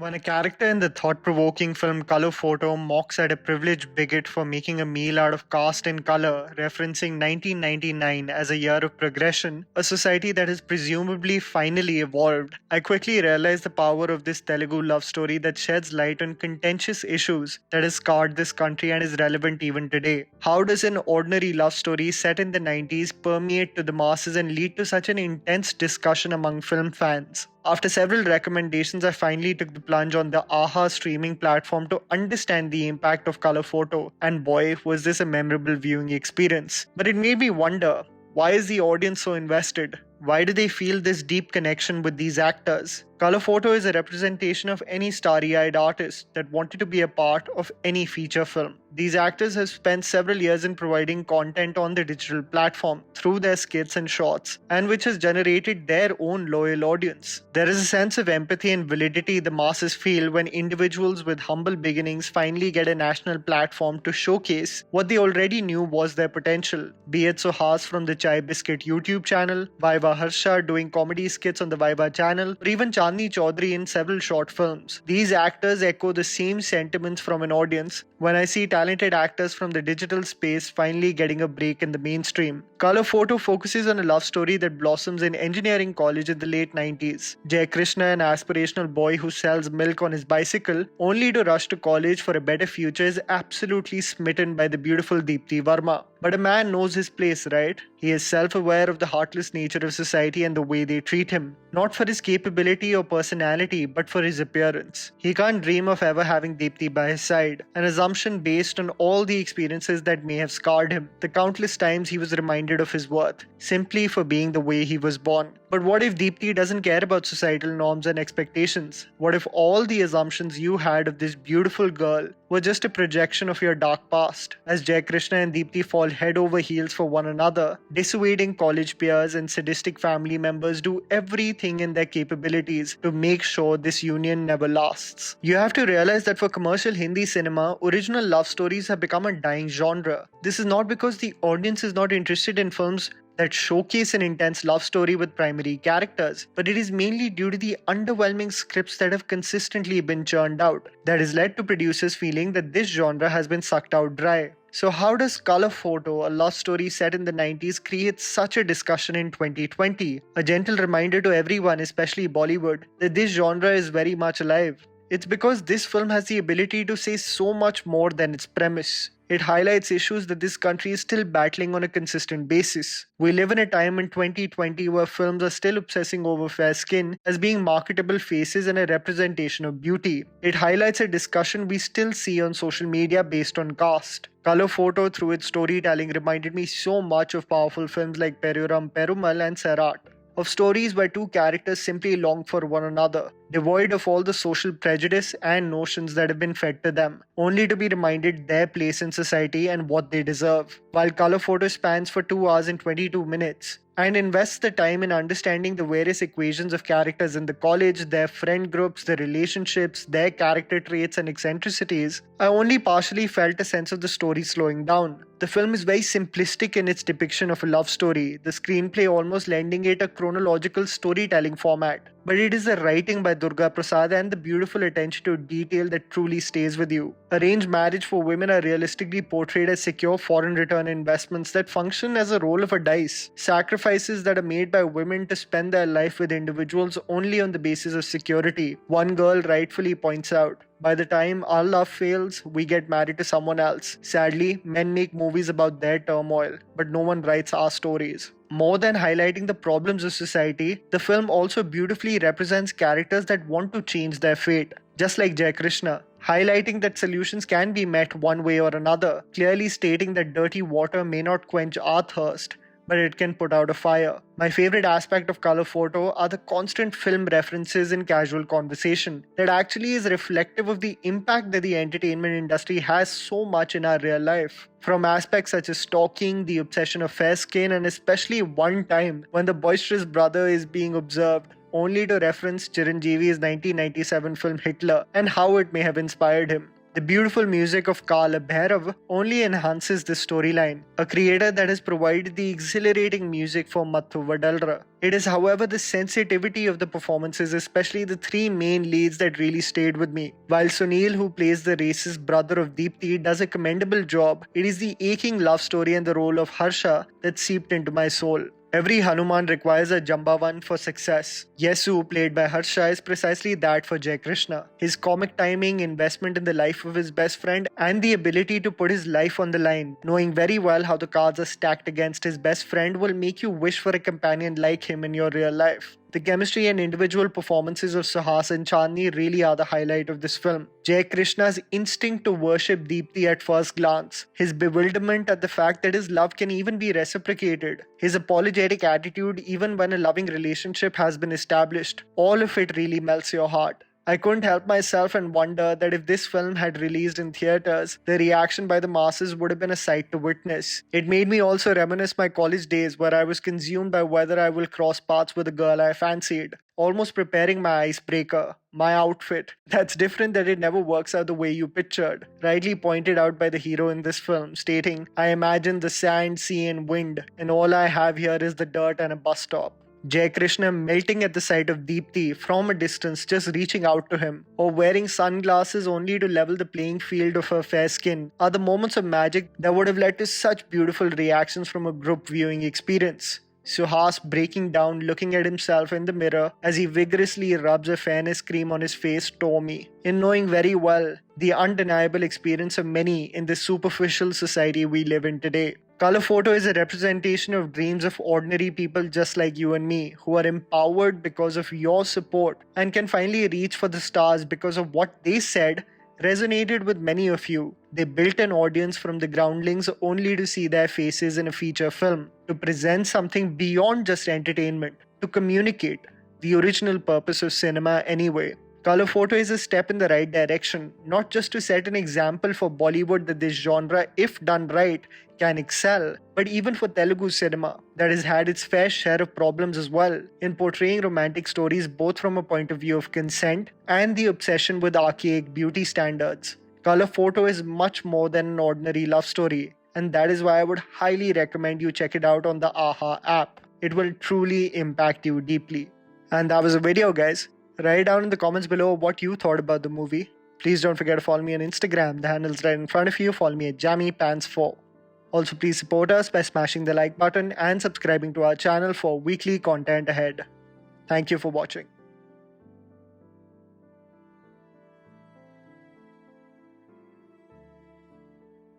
When a character in the thought provoking film Color Photo mocks at a privileged bigot for making a meal out of caste and color, referencing 1999 as a year of progression, a society that has presumably finally evolved, I quickly realized the power of this Telugu love story that sheds light on contentious issues that has scarred this country and is relevant even today. How does an ordinary love story set in the 90s permeate to the masses and lead to such an intense discussion among film fans? After several recommendations, I finally took the plunge on the AHA streaming platform to understand the impact of color photo, and boy, was this a memorable viewing experience. But it made me wonder, why is the audience so invested? Why do they feel this deep connection with these actors? Color Photo is a representation of any starry-eyed artist that wanted to be a part of any feature film. These actors have spent several years in providing content on the digital platform through their skits and shorts, and which has generated their own loyal audience. There is a sense of empathy and validity the masses feel when individuals with humble beginnings finally get a national platform to showcase what they already knew was their potential. Be it Suhas from the Chai Biscuit YouTube channel, Vaiva Harsha doing comedy skits on the Vaiva channel, or even Chandini Chowdary in several short films. These actors echo the same sentiments from an audience when I see talented actors from the digital space finally getting a break in the mainstream. Color Photo focuses on a love story that blossoms in engineering college in the late 90s. Jay Krishna, an aspirational boy who sells milk on his bicycle only to rush to college for a better future, is absolutely smitten by the beautiful Deepti Verma. But a man knows his place, right? He is self-aware of the heartless nature of society and the way they treat him. Not for his capability or personality, but for his appearance. He can't dream of ever having Deepti by his side, an assumption based on all the experiences that may have scarred him, the countless times he was reminded of his worth, simply for being the way he was born. But what if Deepti doesn't care about societal norms and expectations? What if all the assumptions you had of this beautiful girl were just a projection of your dark past? As Jai Krishna and Deepti fall head over heels for one another, dissuading college peers and sadistic family members do everything in their capabilities to make sure this union never lasts. You have to realize that for commercial Hindi cinema, original love stories have become a dying genre. This is not because the audience is not interested in films that showcase an intense love story with primary characters, but it is mainly due to the underwhelming scripts that have consistently been churned out that has led to producers feeling that this genre has been sucked out dry. So how does Color Photo, a love story set in the 90s, create such a discussion in 2020? A gentle reminder to everyone, especially Bollywood, that this genre is very much alive. It's because this film has the ability to say so much more than its premise. It highlights issues that this country is still battling on a consistent basis. We live in a time in 2020 where films are still obsessing over fair skin as being marketable faces and a representation of beauty. It highlights a discussion we still see on social media based on caste. Color Photo, through its storytelling, reminded me so much of powerful films like Peruram Perumal and Sarat, of stories where two characters simply long for one another, devoid of all the social prejudice and notions that have been fed to them, only to be reminded their place in society and what they deserve. While Color Photo spans for 2 hours and 22 minutes, and invests the time in understanding the various equations of characters in the college, their friend groups, their relationships, their character traits and eccentricities, I only partially felt a sense of the story slowing down. The film is very simplistic in its depiction of a love story, the screenplay almost lending it a chronological storytelling format. But it is the writing by Durga Prasad and the beautiful attention to detail that truly stays with you. Arranged marriage for women are realistically portrayed as secure foreign return investments that function as a roll of a dice. Sacrifices that are made by women to spend their life with individuals only on the basis of security. One girl rightfully points out, by the time our love fails, we get married to someone else. Sadly, men make movies about their turmoil, but no one writes our stories. More than highlighting the problems of society, the film also beautifully represents characters that want to change their fate, just like Jai Krishna, highlighting that solutions can be met one way or another, clearly stating that dirty water may not quench our thirst, but it can put out a fire. My favorite aspect of Color Photo are the constant film references in casual conversation that actually is reflective of the impact that the entertainment industry has so much in our real life. From aspects such as stalking, the obsession of fair skin, and especially one time when the boisterous brother is being observed, only to reference Chiranjeevi's 1997 film Hitler and how it may have inspired him. The beautiful music of Kala Bhairav only enhances this storyline, a creator that has provided the exhilarating music for Mathu Vadalra. It is, however, the sensitivity of the performances, especially the three main leads, that really stayed with me. While Sunil, who plays the racist brother of Deepthi, does a commendable job, it is the aching love story and the role of Harsha that seeped into my soul. Every Hanuman requires a Jambavan for success. Yesu, played by Harsha, is precisely that for Jai Krishna. His comic timing, investment in the life of his best friend, and the ability to put his life on the line, knowing very well how the cards are stacked against his best friend, will make you wish for a companion like him in your real life. The chemistry and individual performances of Suhas and Chandini really are the highlight of this film. Jai Krishna's instinct to worship Deepthi at first glance, his bewilderment at the fact that his love can even be reciprocated, his apologetic attitude even when a loving relationship has been established, all of it really melts your heart. I couldn't help myself and wonder that if this film had released in theaters, the reaction by the masses would have been a sight to witness. It made me also reminisce my college days where I was consumed by whether I will cross paths with a girl I fancied, almost preparing my icebreaker, my outfit. That's different, that it never works out the way you pictured. Rightly pointed out by the hero in this film, stating, "I imagine the sand, sea and wind, and all I have here is the dirt and a bus stop." Jai Krishna melting at the sight of Deepthi from a distance, just reaching out to him, or wearing sunglasses only to level the playing field of her fair skin, are the moments of magic that would have led to such beautiful reactions from a group viewing experience. Suhas breaking down, looking at himself in the mirror as he vigorously rubs a fairness cream on his face, tore me. In knowing very well the undeniable experience of many in this superficial society we live in today. Color Photo is a representation of dreams of ordinary people just like you and me, who are empowered because of your support and can finally reach for the stars because of what they said resonated with many of you. They built an audience from the groundlings only to see their faces in a feature film, to present something beyond just entertainment, to communicate the original purpose of cinema anyway. Color Photo is a step in the right direction, not just to set an example for Bollywood that this genre, if done right, can excel, but even for Telugu cinema, that has had its fair share of problems as well, in portraying romantic stories both from a point of view of consent and the obsession with archaic beauty standards. Color Photo is much more than an ordinary love story, and that is why I would highly recommend you check it out on the AHA app. It will truly impact you deeply. And that was a video, guys. Write down in the comments below what you thought about the movie. Please don't forget to follow me on Instagram. The handle's right in front of you. Follow me at JammyPants4. Also, please support us by smashing the like button and subscribing to our channel for weekly content ahead. Thank you for watching.